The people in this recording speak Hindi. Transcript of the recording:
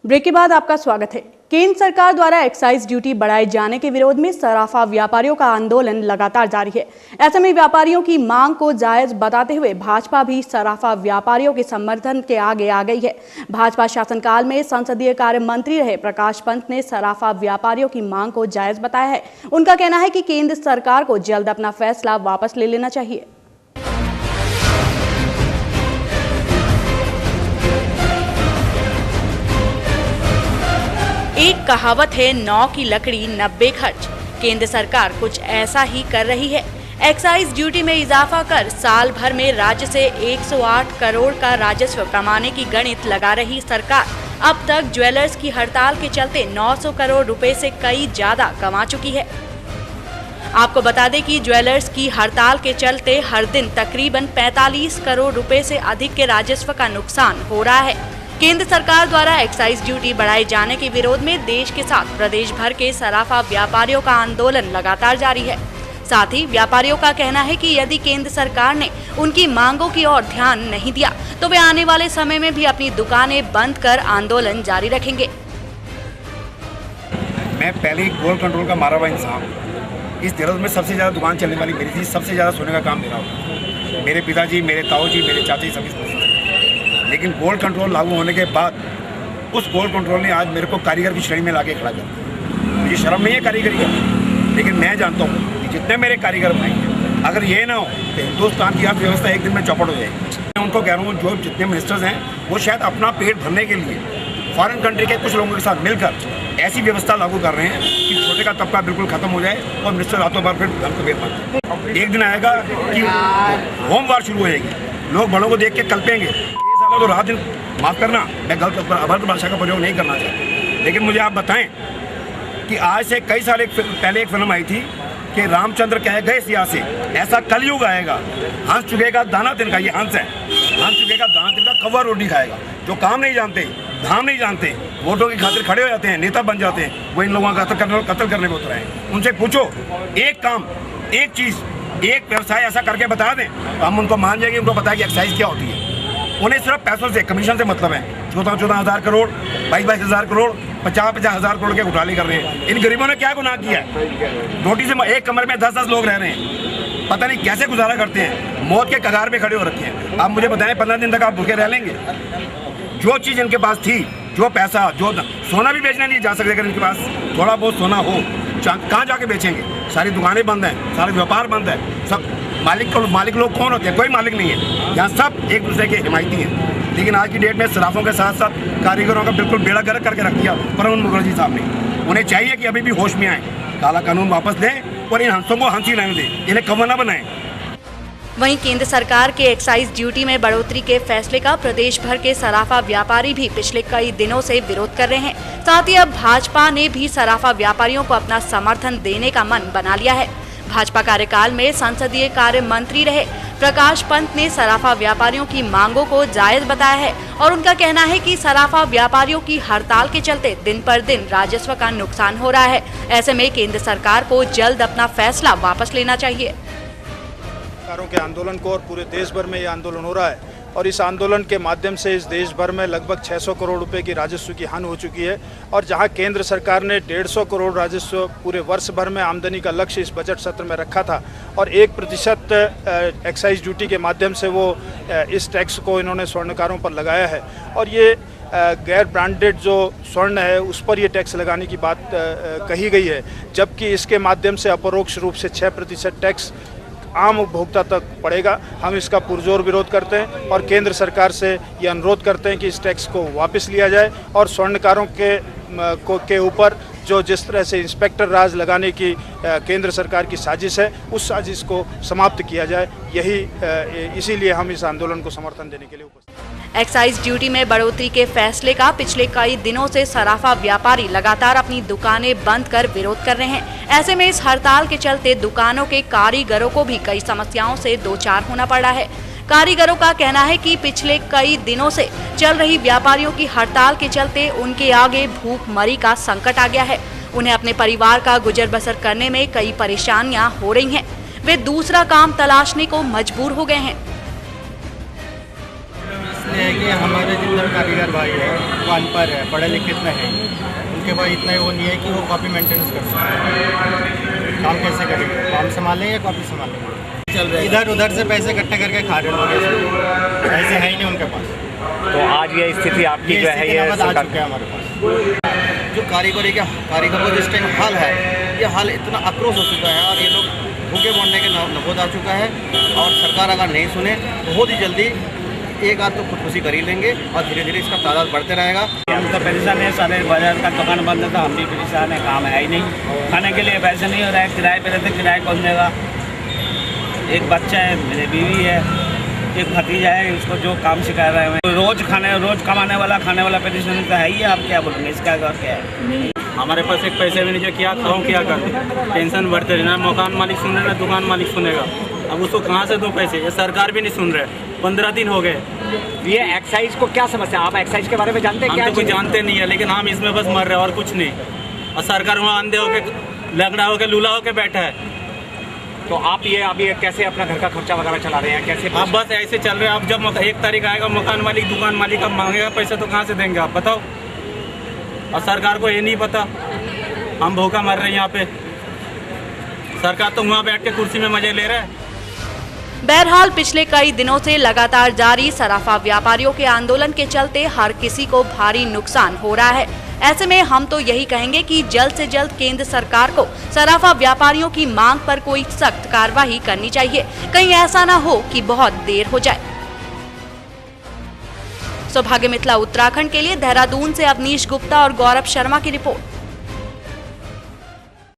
ब्रेक के बाद आपका स्वागत है। केंद्र सरकार द्वारा एक्साइज ड्यूटी बढ़ाए जाने के विरोध में सराफा व्यापारियों का आंदोलन लगातार जारी है। ऐसे में व्यापारियों की मांग को जायज बताते हुए भाजपा भी सराफा व्यापारियों के समर्थन के आगे आ गई है। भाजपा शासनकाल में संसदीय कार्य मंत्री रहे प्रकाश पंत ने सराफा व्यापारियों की मांग को जायज बताया है। उनका कहना है कि केंद्र सरकार को जल्द अपना फैसला वापस ले लेना चाहिए। एक कहावत है, 9 की लकड़ी 90 खर्च। केंद्र सरकार कुछ ऐसा ही कर रही है। एक्साइज ड्यूटी में इजाफा कर साल भर में राज्य से 108 करोड़ का राजस्व कमाने की गणित लगा रही सरकार अब तक ज्वेलर्स की हड़ताल के चलते 900 करोड़ रुपए से कई ज्यादा कमा चुकी है। आपको बता दें कि ज्वेलर्स की हड़ताल के चलते हर दिन तकरीबन 45 करोड़ रुपए से अधिक के राजस्व का नुकसान हो रहा है। केंद्र सरकार द्वारा एक्साइज ड्यूटी बढ़ाए जाने के विरोध में देश के साथ प्रदेश भर के सराफा व्यापारियों का आंदोलन लगातार जारी है। साथ ही व्यापारियों का कहना है कि यदि केंद्र सरकार ने उनकी मांगों की ओर ध्यान नहीं दिया तो वे आने वाले समय में भी अपनी दुकानें बंद कर आंदोलन जारी रखेंगे। मैं पहले ही गोल्ड कंट्रोल का मारा हुआ इंसान। इस देहात में सबसे ज़्यादा दुकान चलने वाली मेरी थी, सबसे ज़्यादा सोने का काम मेरा होता। मेरे पिताजी, मेरे ताऊ जी, मेरे चाचा जी सभी। लेकिन गोल्ड कंट्रोल लागू होने के बाद उस गोल्ड कंट्रोल ने आज मेरे को कारीगर की श्रेणी में लाके खड़ा कर। मुझे शर्म नहीं है कारीगरी का, लेकिन मैं जानता हूँ कि जितने मेरे कारीगर बनाएंगे, अगर ये ना हो तो हिंदुस्तान की अर्थव्यवस्था एक दिन में चौपट हो जाएगी। मैं उनको कह रहा हूँ, जो जितने मिनिस्टर्स हैं वो शायद अपना पेट भरने के लिए फॉरेन कंट्री के कुछ लोगों के साथ मिलकर ऐसी व्यवस्था लागू कर रहे हैं कि छोटे का तबका बिल्कुल खत्म हो जाए और मिनिस्टर रातों भर फिर घर को पेट भर। एक दिन आएगा कि होम वार शुरू हो जाएगी, लोग बड़ों को देख के कल्पेंगे। तो रात दिन माफ़ करना, मैं गलत अभद्र भाषा का प्रयोग नहीं करना चाहता, लेकिन मुझे आप बताएं कि आज से कई साल पहले एक फिल्म आई थी कि रामचंद्र कह गए सिया से, ऐसा कलयुग आएगा, हंस चुकेगा दाना दिन का, ये हंस है, हंस चुकेगा दाना दिन का, कौवा रोटी खाएगा। जो काम नहीं जानते, धाम नहीं जानते, वोटों की खातिर खड़े हो जाते हैं, नेता बन जाते हैं, वो इन लोगों का कत्ल करने में उतरे हैं। उनसे पूछो, एक काम, एक चीज़, एक व्यवसाय ऐसा करके बता दें तो हम उनको मान जाएंगे, उनको पता है कि एक्साइज क्या होती है। उन्हें सिर्फ पैसों से, कमीशन से मतलब है। 14,000 करोड़, 22,000 करोड़, 50,000 करोड़ के घोटाले कर रहे हैं। इन गरीबों ने क्या गुनाह किया है? रोटी से एक कमरे में 10-10 लोग रह रहे हैं, पता नहीं कैसे गुजारा करते हैं, मौत के कगार पे खड़े हो रखे हैं। आप मुझे बताएं, 15 दिन तक आप भूखे रह लेंगे? जो चीज़ इनके पास थी, जो पैसा, जो सोना भी बेचने नहीं जा सकते, अगर इनके पास थोड़ा बहुत सोना हो, कहाँ जाके बेचेंगे? सारी दुकानें बंद हैं, सारे व्यापार बंद है। सब मालिक लोग कौन होते हैं? कोई मालिक नहीं है। यहाँ सब एक दूसरे के हिमायती हैं। लेकिन आज की डेट में सराफों के साथ साथ कारीगरों का बिल्कुल बेड़ा गर्क करके रख दिया प्रणब मुखर्जी साहब ने। उन्हें चाहिए कि अभी भी होश में आए, काला कानून वापस दें और इन हंसों को हंसी रहने दें, इन्हें कौवा न बनाएं। वहीं केंद्र सरकार के एक्साइज ड्यूटी में बढ़ोतरी के फैसले का प्रदेश भर के सराफा व्यापारी भी पिछले कई दिनों से विरोध कर रहे हैं। साथ ही अब भाजपा ने भी सराफा व्यापारियों को अपना समर्थन देने का मन बना लिया है। भाजपा कार्यकाल में संसदीय कार्य मंत्री रहे प्रकाश पंत ने सराफा व्यापारियों की मांगों को जायज बताया है और उनका कहना है कि सराफा व्यापारियों की हड़ताल के चलते दिन पर दिन राजस्व का नुकसान हो रहा है। ऐसे में केंद्र सरकार को जल्द अपना फैसला वापस लेना चाहिए। के आंदोलन को और पूरे देश भर में ये आंदोलन हो रहा है और इस आंदोलन के माध्यम से इस देश भर में लगभग 600 करोड़ रुपए की राजस्व की हानि हो चुकी है। और जहां केंद्र सरकार ने 150 करोड़ राजस्व पूरे वर्ष भर में आमदनी का लक्ष्य इस बजट सत्र में रखा था और 1% एक्साइज ड्यूटी के माध्यम से वो इस टैक्स को इन्होंने स्वर्णकारों पर लगाया है। और ये गैर ब्रांडेड जो स्वर्ण है उस पर ये टैक्स लगाने की बात कही गई है, जबकि इसके माध्यम से अपरोक्ष रूप से 6% टैक्स आम उपभोक्ता तक पड़ेगा। हम इसका पुरजोर विरोध करते हैं और केंद्र सरकार से ये अनुरोध करते हैं कि इस टैक्स को वापस लिया जाए और स्वर्णकारों के ऊपर जो जिस तरह से इंस्पेक्टर राज लगाने की केंद्र सरकार की साजिश है, उस साजिश को समाप्त किया जाए। इसीलिए हम इस आंदोलन को समर्थन देने के लिए उपस्थित हैं। एक्साइज ड्यूटी में बढ़ोतरी के फैसले का पिछले कई दिनों से सराफा व्यापारी लगातार अपनी दुकानें बंद कर विरोध कर रहे हैं। ऐसे में इस हड़ताल के चलते दुकानों के कारीगरों को भी कई समस्याओं से दो चार होना पड़ रहा है। कारीगरों का कहना है कि पिछले कई दिनों से चल रही व्यापारियों की हड़ताल के चलते उनके आगे भूखमरी का संकट आ गया है। उन्हें अपने परिवार का गुजर बसर करने में कई परेशानियां हो रही हैं। वे दूसरा काम तलाशने को मजबूर हो गए हैं। चाहते हैं कि हमारे जितने कारीगर भाई है वो अनपढ़ है, पढ़े लिखे इतने हैं, उनके पास इतना वो नहीं है कि वो कॉपी मेंटेनेंस कर सकें। काम कैसे करेंगे, काम संभालें या कॉपी संभालेंगे? चल रहा है इधर उधर से पैसे इकट्ठे करके खा रहे लोग, पैसे है ही नहीं उनके पास। तो आज ये स्थिति आपकी जो है ये आ चुका है हमारे पास। जो कारीगरों का जिस टाइम हाल है, ये हाल इतना आक्रोश हो चुका है और ये लोग भूखे मरने के नौबत आ चुका है। और सरकार अगर नहीं सुने तो बहुत ही जल्दी एक आध तो खुदकुशी कर ही लेंगे और धीरे धीरे इसका तादाद बढ़ते रहेगा। हम तो परेशान है, सारे बाजार का दुकान बंद था, हम भी परेशान है, काम है ही नहीं, खाने के लिए पैसे नहीं हो रहा है, किराए पे रहते, किराए कौन देगा। एक बच्चा है, मेरी बीवी है, एक भतीजा है, उसको जो काम सिखा रहे हैं, रोज कमाने वाला खाने वाला परेशानी तो है ही है। आप क्या बोलेंगे इसका और क्या है? हमारे पास एक पैसे भी नहीं, जो क्या खाऊं क्या करूं, टेंशन बढ़ते रहना। मकान मालिक सुन रहे ना, दुकान मालिक सुनेगा, अब उसको कहाँ से दो पैसे, ये सरकार भी नहीं सुन रहे। 15 दिन हो गए। ये एक्साइज को क्या समस्या, आप एक्साइज के बारे में जानते हैं? हम क्या तो कुछ जानते नहीं है, लेकिन हम इसमें बस मर रहे हैं और कुछ नहीं। और सरकार वहाँ अंधे होके, लगड़ा होके, लूला होके बैठा है। तो आप ये अभी कैसे अपना घर का खर्चा वगैरह चला रहे हैं, कैसे? आप बस ऐसे चल रहे हैं। अब जब 1 तारीख आएगा, मकान मालिक दुकान मालिक अब मांगेगा पैसा, तो कहाँ से देंगे आप बताओ? और सरकार को ये नहीं पता, हम भूखा मर रहे हैं यहाँ पे। सरकार तो वहाँ बैठ के कुर्सी में मजे ले रहे हैं। बहरहाल पिछले कई दिनों से लगातार जारी सराफा व्यापारियों के आंदोलन के चलते हर किसी को भारी नुकसान हो रहा है। ऐसे में हम तो यही कहेंगे कि जल्द से जल्द केंद्र सरकार को सराफा व्यापारियों की मांग पर कोई सख्त कार्रवाई करनी चाहिए, कहीं ऐसा ना हो कि बहुत देर हो जाए। सौभाग्य मिथिला उत्तराखंड के लिए देहरादून से अवनीश गुप्ता और गौरव शर्मा की रिपोर्ट।